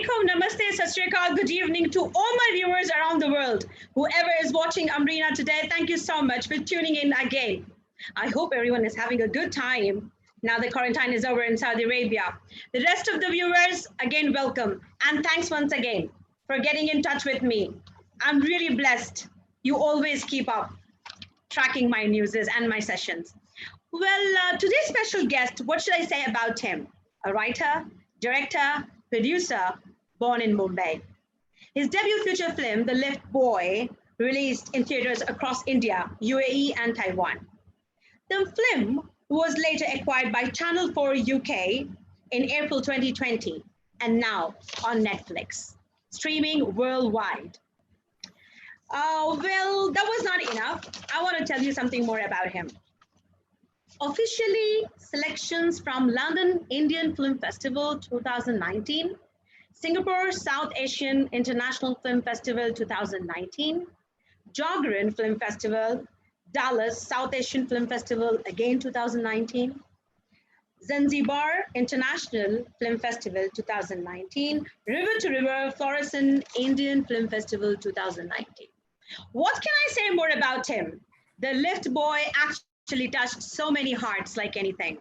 alaikum, namaste, sat sri akal, good evening to all my viewers around the world. Whoever is watching Amrina today, thank you so much for tuning in again. I hope everyone is having a good time now the quarantine is over in Saudi Arabia. The rest of the viewers, again, welcome. And thanks once again for getting in touch with me. I'm really blessed. You always keep up tracking my news and my sessions. Well, today's special guest, what should I say about him? A writer, director, producer, born in Mumbai. His debut feature film, The Lift Boy, released in theaters across India, UAE, and Taiwan. The film was later acquired by Channel 4 UK in April 2020 and now on Netflix, streaming worldwide. Well, that was not enough. I want to tell you something more about him. Officially, selections from London Indian Film Festival 2019, Singapore South Asian International Film Festival 2019, Jogran Film Festival, Dallas South Asian Film Festival again 2019, Zanzibar International Film Festival 2019, River to River Florissant Indian Film Festival 2019. What can I say more about him? The Lift Boy actually touched so many hearts like anything.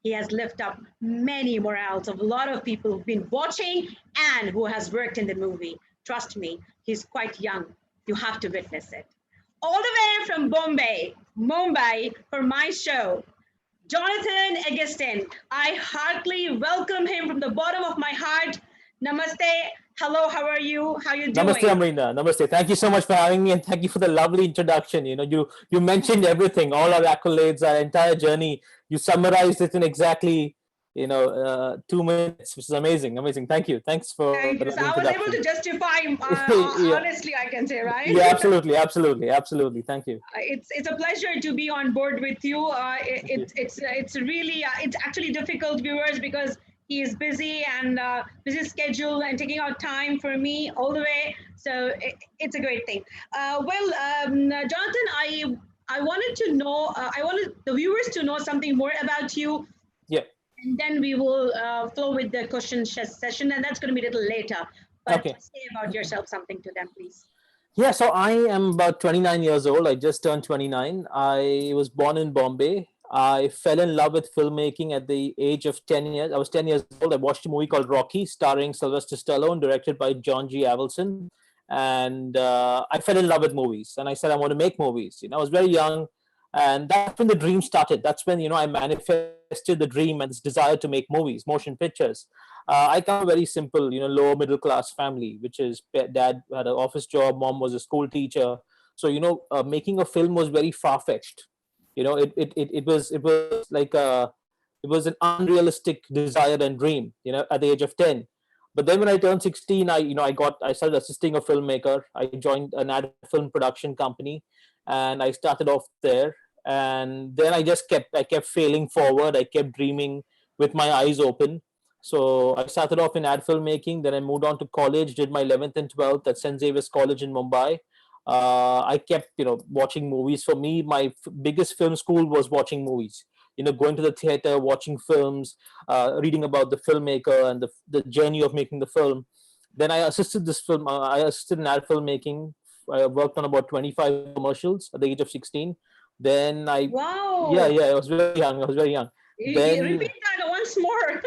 He has lifted up many morals of a lot of people who've been watching and who has worked in the movie. Trust me, he's quite young. You have to witness it. All the way from Mumbai for my show, Jonathan Augustin. I heartily welcome him from the bottom of my heart. Namaste. Hello, how are you? How are you doing? Namaste, Amrina. Namaste. Thank you so much for having me, and thank you for the lovely introduction. You mentioned everything, all our accolades, our entire journey. You summarized it in exactly 2 minutes, which is amazing. Thank you. Thanks for Thank you. So I was able to justify, Yeah. honestly, I can say, right? Yeah, absolutely. Thank you. It's a pleasure to be on board with you. It's really it's actually difficult, viewers, because he is busy and busy schedule and taking out time for me all the way. So it's a great thing. Jonathan, I wanted to know, I wanted the viewers to know something more about you. Yeah. And then we will flow with the question session, and that's going to be a little later. But Okay. say about yourself something to them, please. Yeah, so I am about 29 years old. I just turned 29. I was born in Bombay. I fell in love with filmmaking at the age of 10 years. I was 10 years old. I watched a movie called Rocky, starring Sylvester Stallone, directed by John G. Avildsen. And I fell in love with movies. And I said, I want to make movies. I was very young. And that's when the dream started. That's when, I manifested the dream and this desire to make movies, motion pictures. I come from a very simple, lower middle class family, which is dad had an office job, mom was a school teacher. So, making a film was very far fetched. It was like it was an unrealistic desire and dream, at the age of 10. But then when I turned 16, I started assisting a filmmaker. I joined an ad film production company, and I started off there. And then I kept failing forward. I kept dreaming with my eyes open. So I started off in ad filmmaking. Then I moved on to college, did my 11th and 12th at St. Xavier's College in Mumbai. I kept, watching movies. For me, my biggest film school was watching movies. Going to the theater, watching films, reading about the filmmaker and the journey of making the film. Then I assisted I assisted in ad filmmaking. I worked on about 25 commercials at the age of 16. Then Wow. Yeah, I was very young. Then, repeat that once more.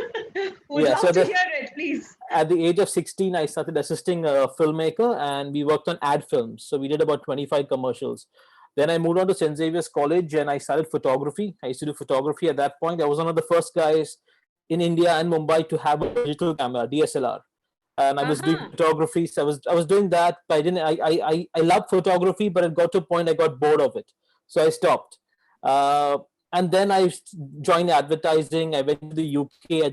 Would love to hear it, please. At the age of 16, I started assisting a filmmaker, and we worked on ad films. So we did about 25 commercials. Then I moved on to St. Xavier's College, and I started photography. I used to do photography at that point. I was one of the first guys in India and Mumbai to have a digital camera, DSLR. And I was doing photography. So I was doing that. But I loved photography, but it got to a point I got bored of it. So I stopped. And then I joined advertising. I went to the UK.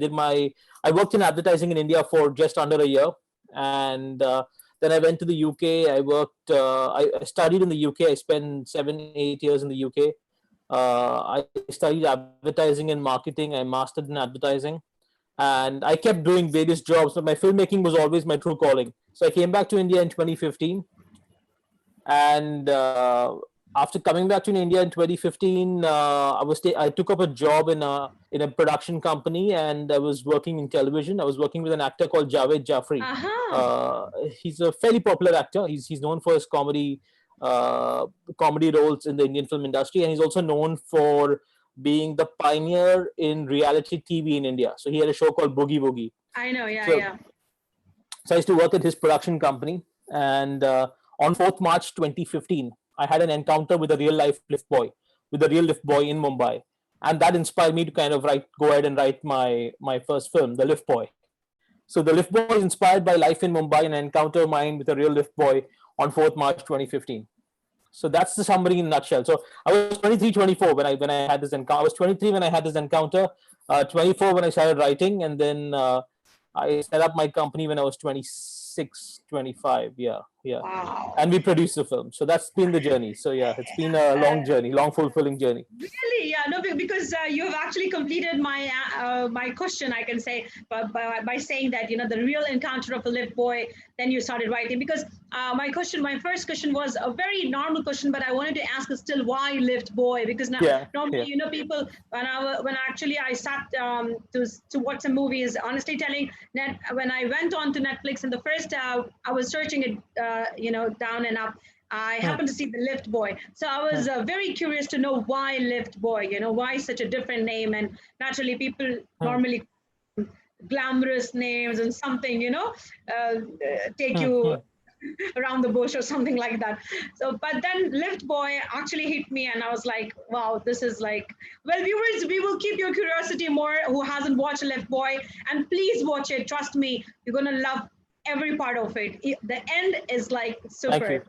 I worked in advertising in India for just under a year. And then I went to the UK. I studied in the UK. I spent 7-8 years in the UK. I studied advertising and marketing. I mastered in advertising. And I kept doing various jobs, but my filmmaking was always my true calling. So I came back to India in 2015. And After coming back to India in 2015, I took up a job in a production company, and I was working in television. I was working with an actor called Javed Jaffrey. Uh-huh. He's a fairly popular actor. He's known for his uh, comedy roles in the Indian film industry, and he's also known for being the pioneer in reality TV in India. So he had a show called Boogie Woogie. I know, yeah, So yeah. so I used to work at his production company, and on 4th March 2015, I had an encounter with a real life lift boy, with a real lift boy in Mumbai, and that inspired me to kind of go ahead and write my first film, The Lift Boy. So The Lift Boy is inspired by life in Mumbai and an encounter of mine with a real lift boy on 4th March 2015. So that's the summary in a nutshell. So I was 23, 24 when I had this encounter. I was 23 when I had this encounter, 24 when I started writing, and then I set up my company when I was 26, 25. Yeah, yeah. Wow. And we produced the film. So that's been the journey. So yeah, it's been a long journey, long, fulfilling journey. Really? Yeah, no, because you have actually completed my question, I can say, by saying that, the real encounter of a lift boy, then you started writing. Because my first question was a very normal question, but I wanted to ask still why lift boy? Because now, Yeah, normally, yeah. people, when actually I sat to watch some movies, honestly telling, when I went on to Netflix and the first, I was searching it, down and up. I Hmm, happened to see the Lift Boy. So I hmm, was very curious to know why Lift Boy, why such a different name. And naturally, people hmm, normally glamorous names and something, take hmm, you hmm. around the bush or something like that. So, but then Lift Boy actually hit me, and I was like, wow, this is like, well, viewers, we will keep your curiosity more who hasn't watched Lift Boy, and please watch it. Trust me, you're going to love every part of it. The end is like Thank you. super.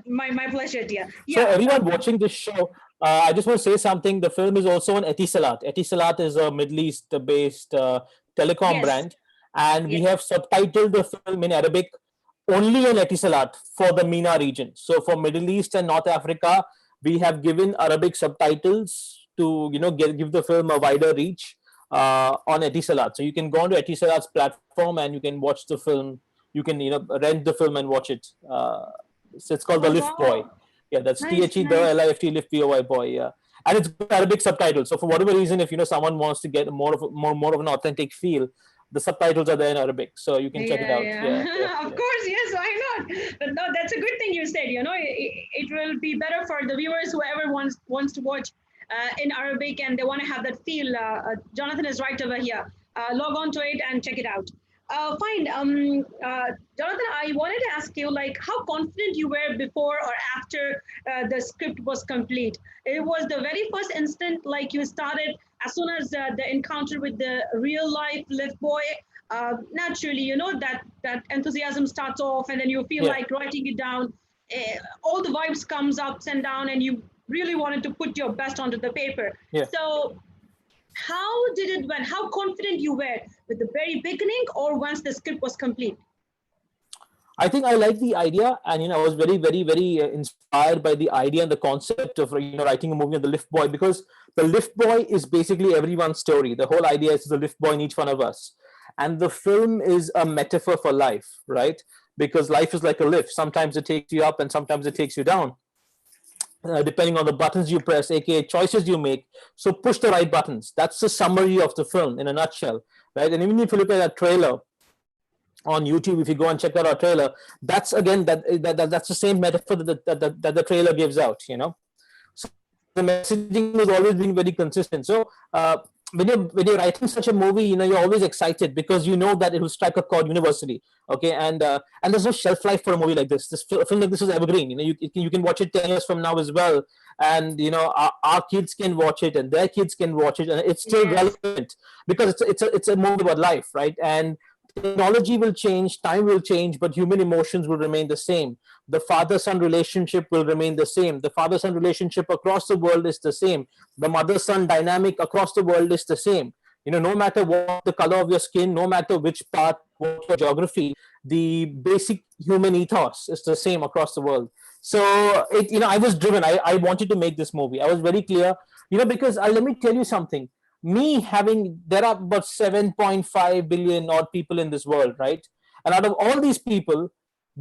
My pleasure, dear. So Yeah. everyone watching this show, I just want to say something. The film is also on Etisalat. Etisalat is a Middle East-based telecom Yes. brand, and we Yes. have subtitled the film in Arabic only on Etisalat for the MENA region. So for Middle East and North Africa, we have given Arabic subtitles to give the film a wider reach on Etisalat. So you can go onto Etisalat's platform and you can watch the film. You can rent the film and watch it. So it's called The Oh Lift Boy. wow. Yeah, that's Nice, The nice. Lift Lift Boy boy. Yeah, and it's got Arabic subtitles. So for whatever reason, if someone wants to get more of an authentic feel, the subtitles are there in Arabic, so you can check it Yeah, out. Yeah, yeah, yeah. Of yeah. course, yes, why not? But no, that's a good thing you said. It will be better for the viewers, whoever wants to watch in Arabic and they want to have that feel. Jonathan is right over here. Log on to it and check it out. Fine. Jonathan, I wanted to ask you, like, how confident you were before or after the script was complete. It was the very first instant, like you started as soon as the encounter with the real life lift boy. Naturally, that enthusiasm starts off, and then you feel Yeah. like writing it down. All the vibes comes ups and down, and you really wanted to put your best onto the paper. Yeah. So how did it went? How confident you were with the very beginning or once the script was complete? I think I like the idea, and I was very, very, very inspired by the idea and the concept of writing a movie on the Lift Boy, because the Lift Boy is basically everyone's story. The whole idea is the Lift Boy in each one of us, and the film is a metaphor for life, right? Because life is like a lift. Sometimes it takes you up, and sometimes it takes you down, depending on the buttons you press, aka choices you make. So push the right buttons. That's the summary of the film in a nutshell, right? And even if you look at that trailer on YouTube, if you go and check out our trailer, that's again that's the same metaphor that the trailer gives out. So the messaging has always been very consistent. So when you're writing such a movie, you're always excited because you know that it will strike a chord universally. Okay, and there's no shelf life for a movie like this. This film like this is evergreen. You can watch it 10 years from now as well, and our kids can watch it, and their kids can watch it, and it's still Yes, relevant because it's a movie about life, right? And technology will change, time will change, but human emotions will remain the same. The father son relationship will remain the same. The father son relationship across the world is the same. The mother son dynamic across the world is the same. No matter what the color of your skin, no matter which part, what your geography, the basic human ethos is the same across the world. So I was driven. I wanted to make this movie. I was very clear, because let me tell you something. There are about 7.5 billion odd people in this world, right? And out of all these people,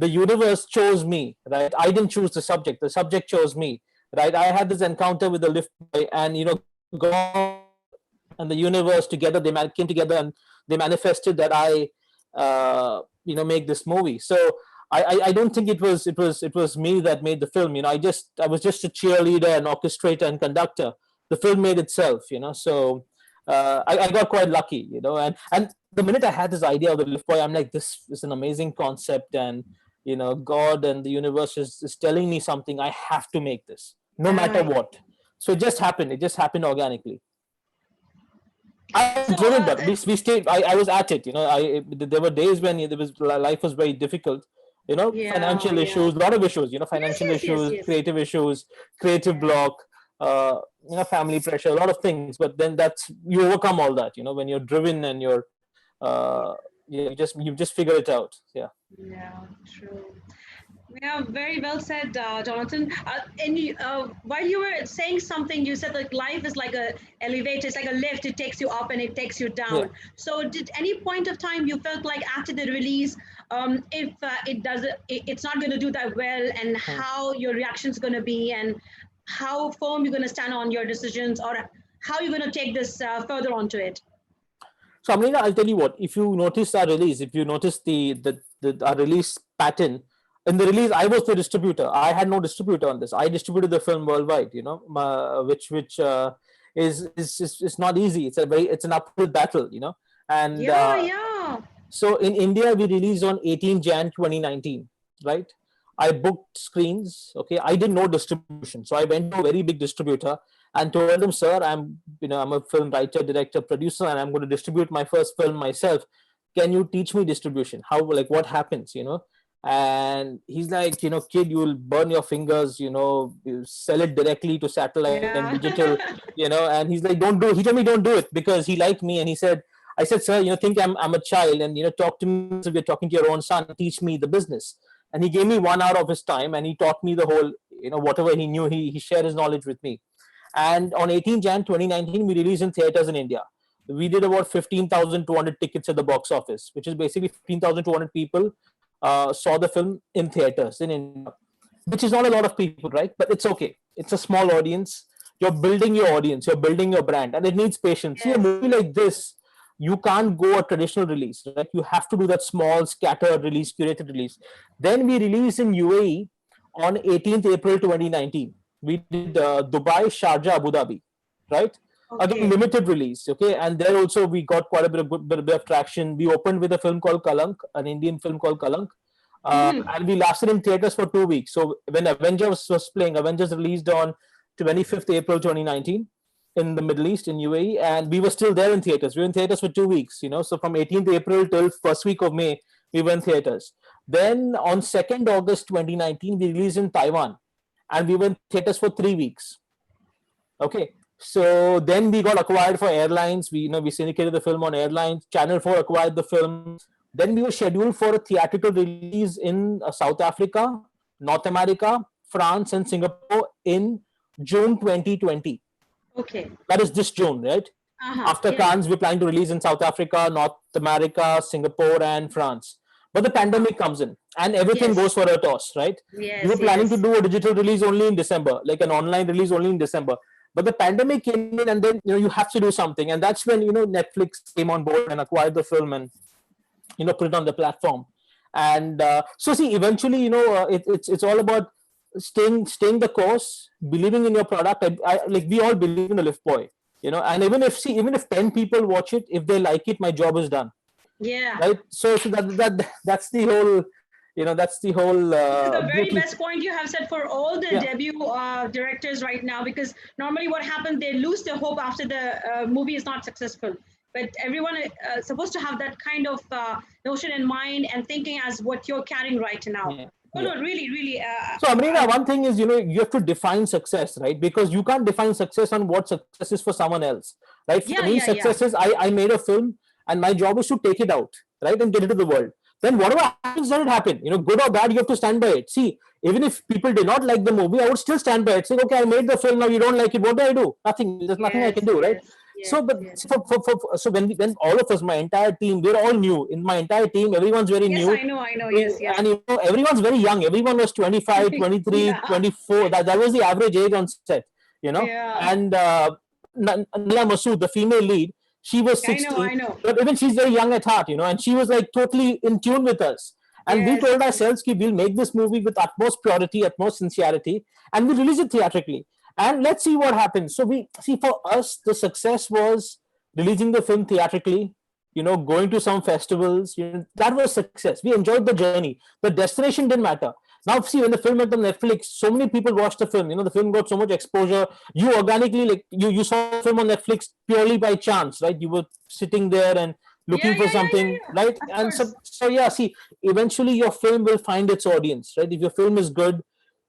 the universe chose me, right? I didn't choose the subject chose me, right? I had this encounter with the lift boy, and God and the universe together, came together, and they manifested that I make this movie. So I don't think it was me that made the film. I was just a cheerleader and orchestrator and conductor. The film made itself. So I got quite lucky. And the minute I had this idea of the lift boy, I'm like, this is an amazing concept, and God and the universe is telling me something. I have to make this, no matter Yeah. what. So it just happened. It just happened organically. I So, was driven, but we stayed. I was at it. There were days when life was very difficult. yeah, Financial yeah. issues, a lot of issues. Yes, Financial yes, yes, issues, yes. creative issues, creative Yeah. block. Family pressure, a lot of things. But then you overcome all that. When you're driven and uh, you just figure it out. Yeah. Yeah, true. Yeah, very well said, Jonathan. While you were saying something, you said like life is like a elevator, it's like a lift. It takes you up and it takes you Yeah. down. So, did any point of time you felt like after the release, if it's not going to do that well, and Hmm. how your reaction's going to be, and how firm you're going to stand on your decisions, or how you're going to take this further onto it? So, Amrina, I'll tell you what. If you notice our release, if you notice the our release pattern, in the release, I was the distributor. I had no distributor on this. I distributed the film worldwide. Which is not easy. It's an uphill battle. And Yeah, yeah. so in India, we released on 18 Jan 2019, right? I booked screens. Okay, I did no distribution, so I went to a very big distributor and told him, "Sir, I'm a film writer, director, producer, and I'm going to distribute my first film myself. Can you teach me distribution? How, like, what happens? And he's like, kid, you'll burn your fingers. You sell it directly to satellite and Yeah. digital. And he's like, don't do it. He told me don't do it because he liked me, and he said, I said, sir, think I'm a child, and talk to me as if you're talking to your own son. Teach me the business. And he gave me 1 hour of his time, and he taught me the whole, whatever he knew, he shared his knowledge with me. And on 18 Jan 2019, we released in theaters in India. We did about 15,200 tickets at the box office, which is basically 15,200 people saw the film in theaters in India, which is not a lot of people, right? But it's okay. It's a small audience. You're building your audience, you're building your brand, and it needs patience. See, a Yes. movie like this, you can't go a traditional release, right? You have to do that small, scattered release, curated release. Then we released in UAE on 18th April 2019. We did Dubai, Sharjah, Abu Dhabi, right? Again, Okay. limited release, okay? And there also we got quite a bit of traction. We opened with a film called Kalank, an Indian film called Kalank, Mhm. and we lasted in theaters for 2 weeks. So when Avengers was playing, Avengers released on 25th April 2019 in the Middle East in UAE, and we were still there in theaters. We were in theaters for 2 weeks. So from 18th April till first week of May, we were in theaters. Then on 2nd August 2019, we released in Taiwan, and we were in theaters for 3 weeks. Okay. So then we got acquired for airlines. We syndicated the film on airlines. Channel 4 acquired the film. Then we were scheduled for a theatrical release in South Africa, North America, France, and Singapore in June 2020. Okay. That is this June, right? Uh-huh. After Yeah. Cannes, we're planning to release in South Africa, North America, Singapore, and France. But the Uh-huh. pandemic comes in and everything goes Yes. for a toss, right? We were Yes, planning to yes. do a digital release only in December, like an online release only in December. But the pandemic came in, and then you have to do something. And that's when Netflix came on board and acquired the film and put it on the platform. And so see, eventually, it's all about staying the course, believing in your product. Like, we all believe in the lift boy, and even if 10 people watch it, if they like it, my job is done, Yeah. right? So that's the whole This is the very beauty. best point you have said for all the Yeah. debut directors right now, because normally what happens, they lose their hope after the movie is not successful. But everyone is supposed to have that kind of notion in mind and thinking as what you're carrying right now. Yeah. Oh, Yeah. no, really, really. So, Amrina, one thing is, you have to define success, right? Because you can't define success on what success is for someone else, right? For Yeah, me, yeah, yeah. success is I made a film, and my job is to take it out, right, and get it to the world. Then whatever happens, let it happen. Good or bad, you have to stand by it. See, even if people did not like the movie, I would still stand by it. Saying, okay, I made the film, now you don't like it. What do I do? Nothing. There's nothing I Yes, can do, right? yes. So, Yes, but yes. so when all of us, my entire team, we're all new. In my entire team, everyone's very Yes, new. I know. Yes, yes. And everyone's very young. Everyone was 25, 23, Yeah, 24. That was the average age on set. yeah. And Nila Masood, the female lead, she was I 60, know. but even she's very young at heart. And she was like totally in tune with us. And we Yes, told ourselves that we'll make this movie with utmost purity, utmost sincerity, and we'll release it theatrically. And let's see what happens. So we see, for us, the success was releasing the film theatrically, going to some festivals. That was success. We enjoyed the journey. The destination didn't matter. Now, see, when the film went on Netflix, so many people watched the film. The film got so much exposure. You organically, like, you saw the film on Netflix purely by chance, right? You were sitting there and looking for something, Yeah. right? Of And course. so yeah, see, eventually your film will find its audience, right? If your film is good,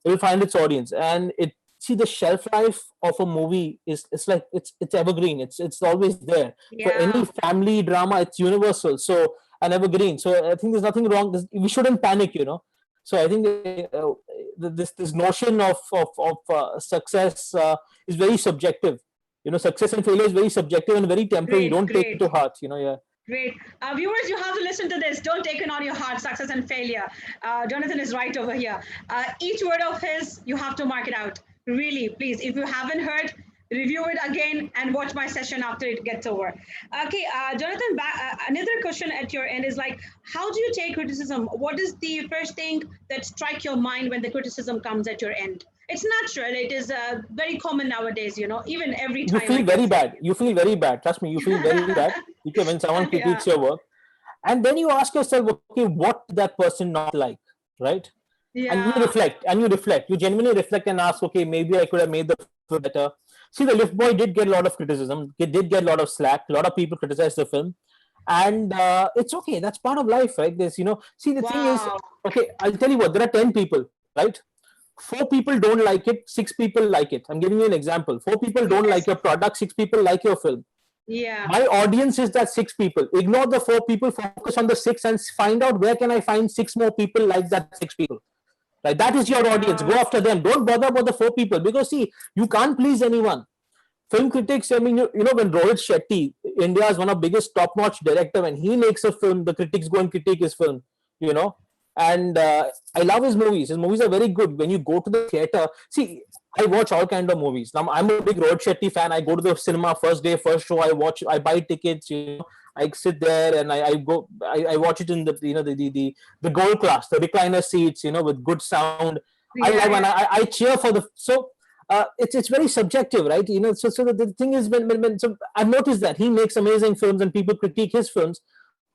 it will find its audience. And it see, the shelf life of a movie is, it's like it's evergreen. It's always there. For any Yeah. family drama, it's universal. So, an evergreen. So I think there's nothing wrong. We shouldn't panic. So I think this notion of success is very subjective. Success and failure is very subjective and very temporary. Great, Don't take it great. to heart. Yeah. Great. Viewers, you have to listen to this. Don't take it on your heart, success and failure. Jonathan is right over here. Each word of his, you have to mark it out. Really, please. If you haven't heard, review it again and watch my session after it gets over. Okay, Jonathan, another question at your end is like, how do you take criticism? What is the first thing that strikes your mind when the criticism comes at your end? It's natural. It is very common nowadays, even every You time I feel can very say. bad. You feel very bad. Trust me, you feel very bad. Okay, when someone Yeah. critiques your work, and then you ask yourself, okay, what did that person not like, right? And you Yeah. reflect, you genuinely reflect and ask, okay, maybe I could have made the film better. See, the Lift Boy did get a lot of criticism. It did get a lot of slack. A lot of people criticized the film, and it's okay. That's part of life, right? See, the thing is, Wow. okay, I'll tell you what. There are 10 people, right? Four people don't like it. Six people like it. I'm giving you an example. Four people don't like Yes. your product. Six people like your film. Yeah. My audience is that six people. Ignore the four people. Focus on the six and find out where can I find six more people like that six people. Right, that is your audience. Go Yeah. after them. Don't bother about the four people, because see, you can't please anyone. Film critics, I mean, when Rohit Shetty, India's one of biggest top-notch director, when he makes a film, the critics go and critique his film. You know, and I love his movies. His movies are very good. When you go to the theater, see, I watch all kind of movies. Now, I'm a big Rohit Shetty fan. I go to the cinema first day, first show. I watch. I buy tickets. I sit there and I go. I watch it in the the gold class, the recliner seats. With good sound. I Yeah. love, and Yeah. I cheer for the so. It's very subjective, right? So the thing is, when so I've noticed that he makes amazing films and people critique his films,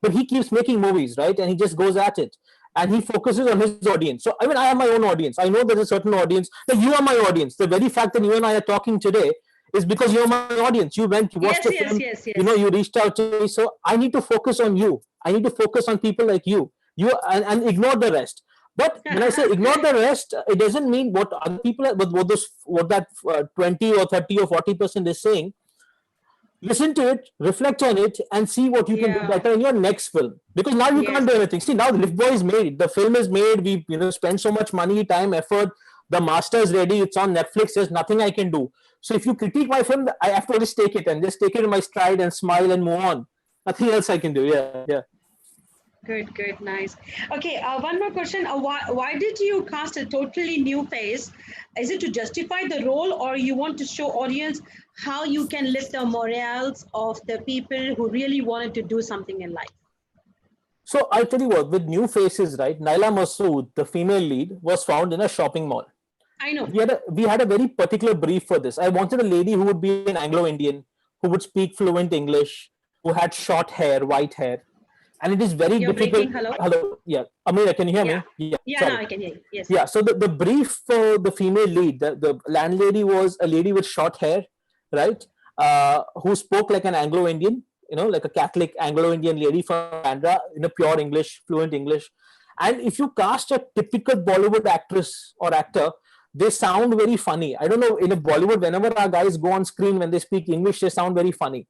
but he keeps making movies, right? And he just goes at it, and he focuses on his audience. So I mean, I have my own audience. I know there's a certain audience. Like, you are my audience. The very fact that you and I are talking today is because you're my audience. You went, you watched Yes. the Yes. film, Yes. Yes. you reached out to me. So I need to focus on you. I need to focus on people like you, and ignore the rest. But when I say ignore the rest, it doesn't mean what other people, what that 20 or 30 or 40% is saying. Listen to it, reflect on it, and see what you can do Yeah. better in your next film. Because now you Yes. can't do anything. See, now the Lift Boy is made. The film is made. We spend so much money, time, effort. The master is ready. It's on Netflix. There's nothing I can do. So if you critique my film, I have to just take it and just take it in my stride and smile and move on. Nothing else I can do. Yeah, yeah. Good. Good. Nice. Okay. One more question. Why did you cast a totally new face? Is it to justify the role, or you want to show audience how you can lift the morals of the people who really wanted to do something in life? So I'll tell you what, with new faces, right? Naila Masood, the female lead, was found in a shopping mall. I know. We had a very particular brief for this. I wanted a lady who would be an Anglo-Indian, who would speak fluent English, who had short hair, white hair, and it is very You're difficult. breaking. Hello. Hello, yeah, Amrina, can you hear Yeah. me? Yeah, Yeah. Now sorry. I can hear you. Yes. Yeah, so the brief for the female lead, the landlady was a lady with short hair, right? Who spoke like an Anglo-Indian, like a Catholic Anglo-Indian lady from Andhra, in a pure English, fluent English. And if you cast a typical Bollywood actress or actor, they sound very funny. I don't know, in a Bollywood, whenever our guys go on screen, when they speak English, they sound very funny.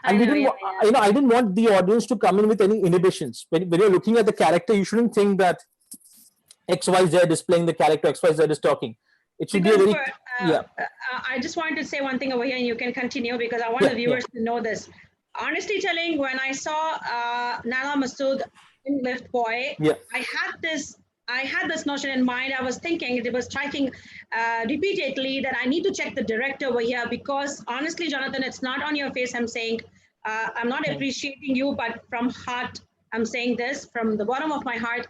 I And we know. didn't, Yeah. I didn't want the audience to come in with any inhibitions. When you're looking at the character, you shouldn't think that XYZ is playing the character, XYZ is talking. It should be a Because very, for, yeah, I just wanted to say one thing over here, and you can continue because I want yeah, the yeah. viewers to know this. Honestly telling, when I saw Nala Masood in Lift Boy, Yeah. I had this. I had this notion in mind. I was thinking, it was striking repeatedly that I need to check the director over here because honestly, Jonathan, it's not on your face. I'm saying, I'm not appreciating you, but from heart, I'm saying this from the bottom of my heart.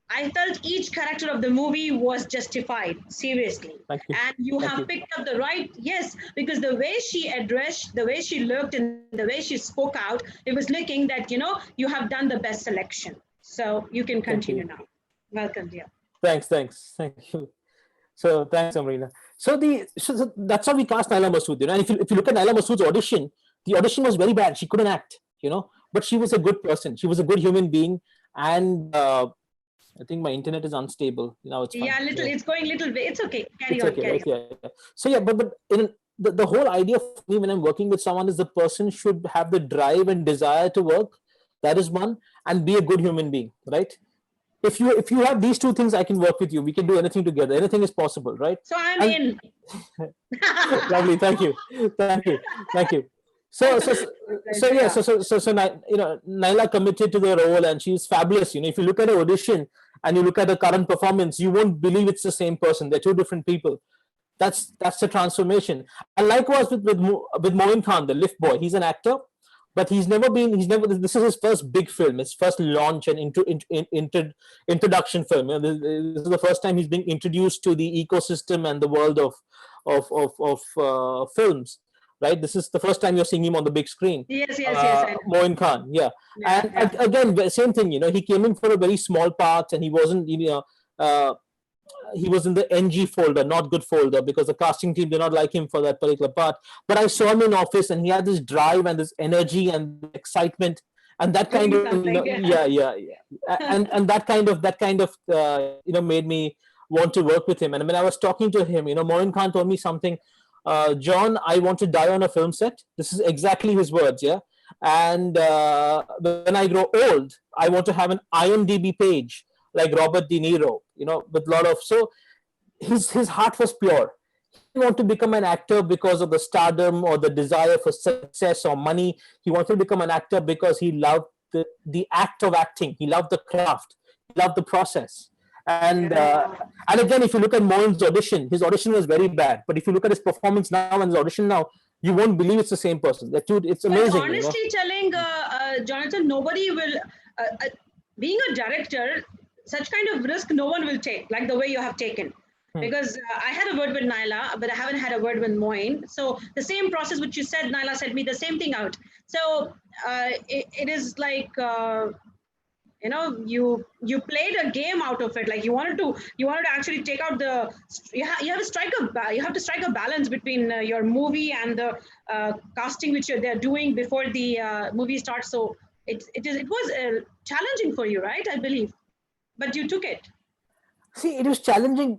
I felt each character of the movie was justified, seriously. Thank you. And you Thank have you. picked up the right, yes, because the way she addressed, the way she looked, and the way she spoke out, it was looking that, you have done the best selection. So you can Thank continue you. now. Welcome, dear. Thanks. Thank you. So thanks, Amrina. So that's how we cast Naila Masood. And if you look at Naila Masood's audition, the audition was very bad. She couldn't act, but she was a good person. She was a good human being. And I think my internet is unstable. Now it's fine. Yeah, little, Yeah. it's going little bit. It's okay. Carry It's on, okay, carry right? Yeah. So yeah, but the whole idea for me when I'm working with someone is the person should have the drive and desire to work. That is one, and be a good human being, right? If you have these two things, I can work with you. We can do anything together. Anything is possible, right? on. So I'm And in. lovely, thank you. So so so, so yeah, Yeah. Naila committed to the role, and she's fabulous. If you look at her audition and you look at her current performance, you won't believe it's the same person. They're two different people. That's the transformation. And likewise with Moin Khan, the lift boy. He's an actor, but this is his first big film, his first launch and introduction film. This is the first time he's being introduced to the ecosystem and the world of films, right? This is the first time you're seeing him on the big screen. Yes. I know. Moin Khan, yeah. Yeah, And yeah. again, same thing. He came in for a very small part, and he wasn't, uh, he was in the NG folder, not good folder, because the casting team did not like him for that particular part. But I saw him in office, and he had this drive and this energy and excitement, and that kind Doing of, something. yeah, and that kind of made me want to work with him. And when I was talking to him, Moin Khan told me something. John, I want to die on a film set. This is exactly his words, yeah. And when I grow old, I want to have an IMDb page like Robert De Niro, with a lot of, so his heart was pure. He didn't want to become an actor because of the stardom or the desire for success or money. He wanted to become an actor because he loved the act of acting. He loved the craft. He loved the process. And again, if you look at Mohan's audition, his audition was very bad. But if you look at his performance now and his audition now, you won't believe it's the same person. That dude, it's But amazing. honestly telling, Jonathan, nobody will, being a director, such kind of risk no one will take, like the way you have taken. Because I had a word with Naila, but I haven't had a word with Moin. So the same process which you said, Naila said me the same thing out. So it is like, you played a game out of it. Like you wanted to actually take out you have to strike a balance between your movie and the casting which they're doing before the movie starts. So it was challenging for you, right? I believe, but you took it. See, it was challenging.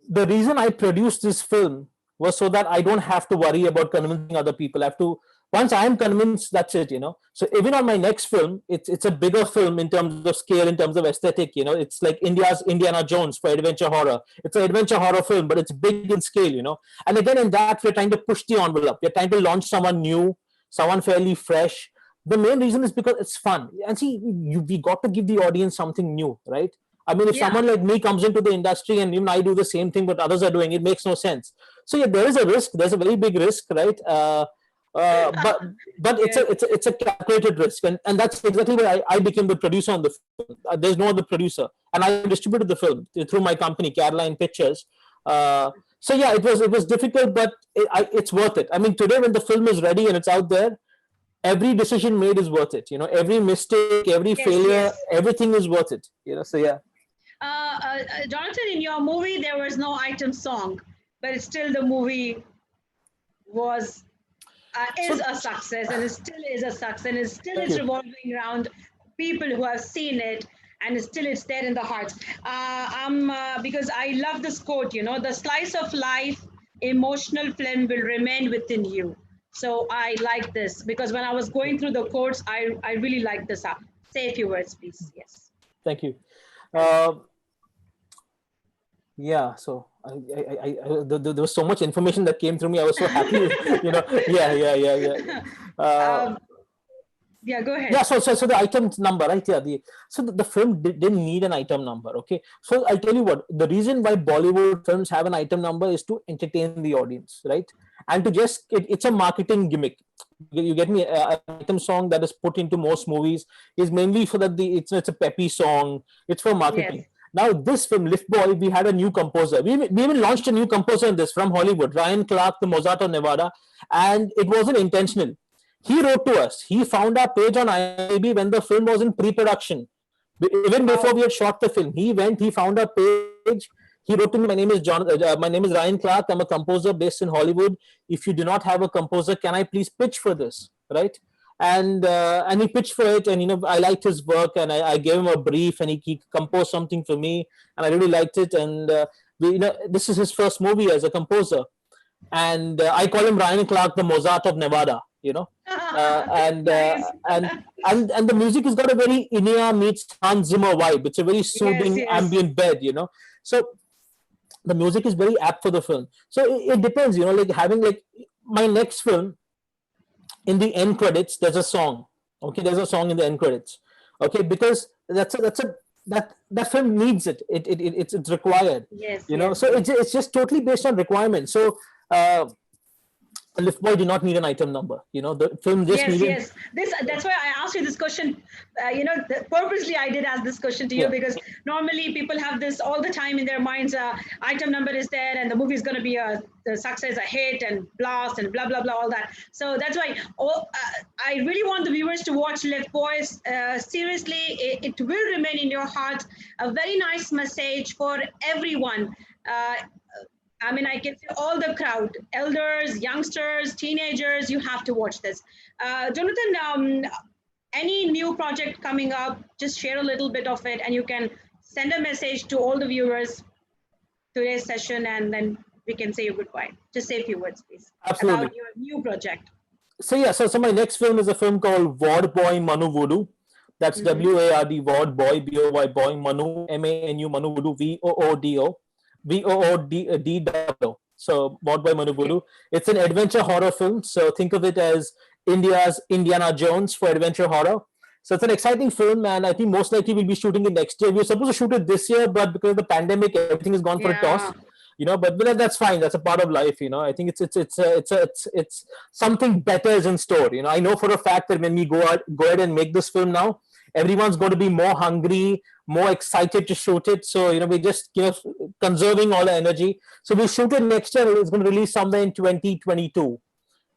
The reason I produced this film was so that I don't have to worry about convincing other people. I have to, once I am convinced, that's it. So even on my next film, it's a bigger film in terms of scale, in terms of aesthetic. It's like India's Indiana Jones for adventure horror. It's an adventure horror film, but it's big in scale. And again, in that, we're trying to push the envelope. We're trying to launch someone new, someone fairly fresh. The main reason is because it's fun. And see, we got to give the audience something new, right? I mean, if someone like me comes into the industry and even I do the same thing but others are doing, it makes no sense. So yeah, there is a risk. There's a very big risk, right? But it's a calculated risk, and that's exactly why I became the producer on the film. There's no other producer, and I distributed the film through my company, Caroline Pictures. So yeah, it was difficult, but it's worth it. I mean, today when the film is ready and it's out there, every decision made is worth it. Every mistake, every failure, everything is worth it. So yeah. Jonathan, in your movie, there was no item song, but still the movie was is a success, and it still is a success, and it still is revolving around people who have seen it, and still it's there in the hearts. Because I love this quote, the slice of life, emotional film will remain within you. So I like this because when I was going through the quotes, I really like this. Say a few words, please. Yes. Thank you. Yeah, so there was so much information that came through me. I was so happy. Yeah, yeah, yeah, yeah, yeah. Uh, Um, yeah, go yeah, ahead. so the item number, right? Yeah, the film didn't need an item number. Okay, so I'll tell you what, the reason why Bollywood films have an item number is to entertain the audience, right? And to just it's a marketing gimmick. You get me? An item song that is put into most movies is mainly so that it's a peppy song. It's for Yes. marketing. Now this film Lift Boy, we had a new composer. We even launched a new composer in this from Hollywood, Ryan Clark, the Mozart of Nevada, and it wasn't intentional. He wrote to us. He found our page on IMDb when the film was in pre-production. Even before Wow. we had shot the film, he found our page. He wrote to me, "My name is John. My name is Ryan Clark. I'm a composer based in Hollywood. If you do not have a composer, can I please pitch for this?" Right? And he pitched for it, and I liked his work, and I gave him a brief, and he composed something for me, and I really liked it. And this is his first movie as a composer, and I call him Ryan Clark, the Mozart of Nevada. Uh, and uh, Nice. and the music has got a very Inia meets Hans Zimmer vibe. It's a very Yes, soothing yes. ambient bed. So the music is very apt for the film. So it depends, like having like my next film in the end credits, there's a song. Okay, there's a song in the end credits. Okay, because that film needs it. It's required. Yes, yes, So yes. it's just totally based on requirement. So uh, Lift Boy did not need an item number. The film just Yes, needed. yes. That's why I asked you this question. Purposely I did ask this question to you Yeah. because normally people have this all the time in their minds. Item number is there, and the movie is going to be a success, a hit, and blast, and blah blah blah, all that. So that's why. I really want the viewers to watch Lift Boys. Seriously, it will remain in your heart. A very nice message for everyone. I mean, I can see all the crowd, elders, youngsters, teenagers, you have to watch this. Jonathan, any new project coming up, just share a little bit of it and you can send a message to all the viewers today's session and then we can say goodbye. Just say a few words, please, about Absolutely. your new project. So yeah, so my next film is a film called Ward Boy Manu Voodoo. That's Mm-hmm. WARD Ward Boy BOY Boy Manu MANU Manu Voodoo VOODO. So Ward Boy Manu Okay. Voodoo. It's an adventure horror film. So think of it as India's Indiana Jones for adventure horror. So it's an exciting film, and I think most likely we'll be shooting it next year. We were supposed to shoot it this year, but because of the pandemic, everything has gone for a toss. Yeah. But that's fine. That's a part of life. I think it's something better is in store. I know for a fact that when we go ahead and make this film now, everyone's going to be more hungry, more excited to shoot it. So we're just conserving all the energy. So we'll shoot it next year. It's going to release somewhere in 2022.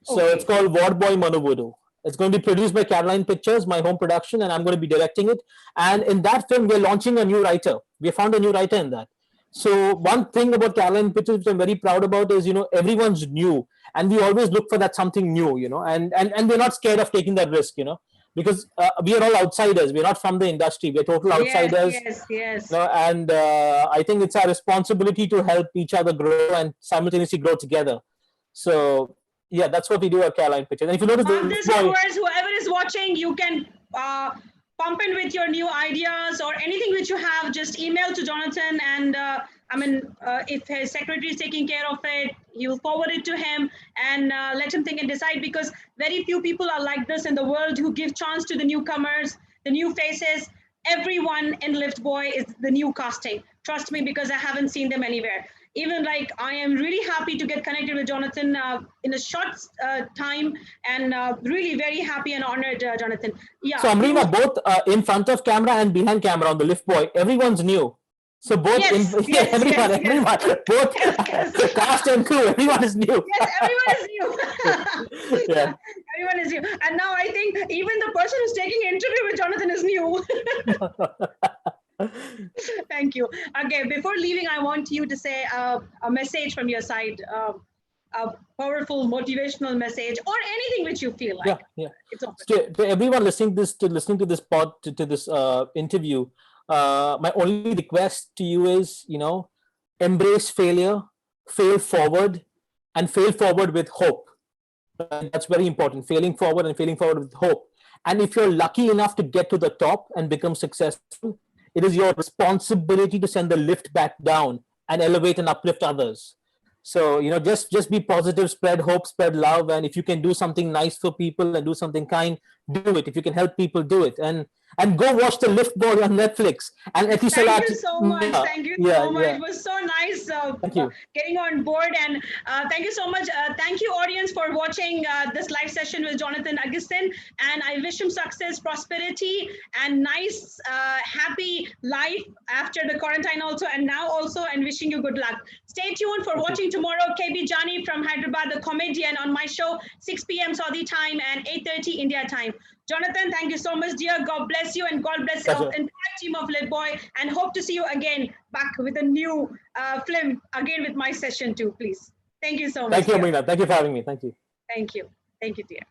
So it's Okay. called Ward Boy Manovoodoo. It's going to be produced by Caroline Pictures, my home production, and I'm going to be directing it. And in that film, we're launching a new writer. We found a new writer in that. So one thing about Caroline Pictures, which I'm very proud about, is everyone's new, and we always look for that something new, and we're not scared of taking that risk, because we are all outsiders. We're not from the industry. We're total Yes, outsiders, yes, yes. and I think it's our responsibility to help each other grow and simultaneously grow together. So yeah, that's what we do at Caroline Pictures. And if you notice, Mark the this, boy, viewers, whoever is watching, you can pump in with your new ideas or anything which you have, just email to Jonathan and if his secretary is taking care of it, he will forward it to him and let him think and decide because very few people are like this in the world who give chance to the newcomers, the new faces. Everyone in Lift Boy is the new casting. Trust me, because I haven't seen them anywhere. Even like I am really happy to get connected with Jonathan in a short time and really very happy and honored, Jonathan. so Yeah, you. Amrina, both in front of camera and behind camera on the lift boy, everyone's new. So both in Yes, yeah, yes, yes, yes, everyone, both yes, yes. cast and crew, everyone is new. Yes, everyone is new. Yeah. Everyone is new. And now I think even the person who's taking interview with Jonathan is new. Thank you. Okay, before leaving, I want you to say a message from your side, a powerful motivational message, or anything which you feel Yeah, like. yeah. It's open. To everyone listening to this interview, my only request to you is, embrace failure, fail forward, and fail forward with hope. That's very important. Failing forward and failing forward with hope. And if you're lucky enough to get to the top and become successful, it is your responsibility to send the lift back down and elevate and uplift others. So, just be positive, spread hope, spread love. And if you can do something nice for people and do something kind, do it. If you can help people, do it. And go watch the Lift Boy on Netflix. And Thank you so much. Thank you so much. Yeah. It was so nice Thank you. getting on board. And thank you so much. Thank you, audience, for watching this live session with Jonathan Augustin. And I wish him success, prosperity, and nice, happy life after the quarantine also. And now also, and wishing you good luck. Stay tuned for watching tomorrow. KB Jani from Hyderabad, the comedian, on my show, 6 p.m. Saudi time and 8:30 India time. Jonathan, thank you so much, dear. God bless you, and God bless the entire team of Lit Boy. And hope to see you again back with a new film, again with my session too, please. Thank you so much. Thank you, Amrina. Thank you for having me. Thank you. Thank you. Thank you, dear.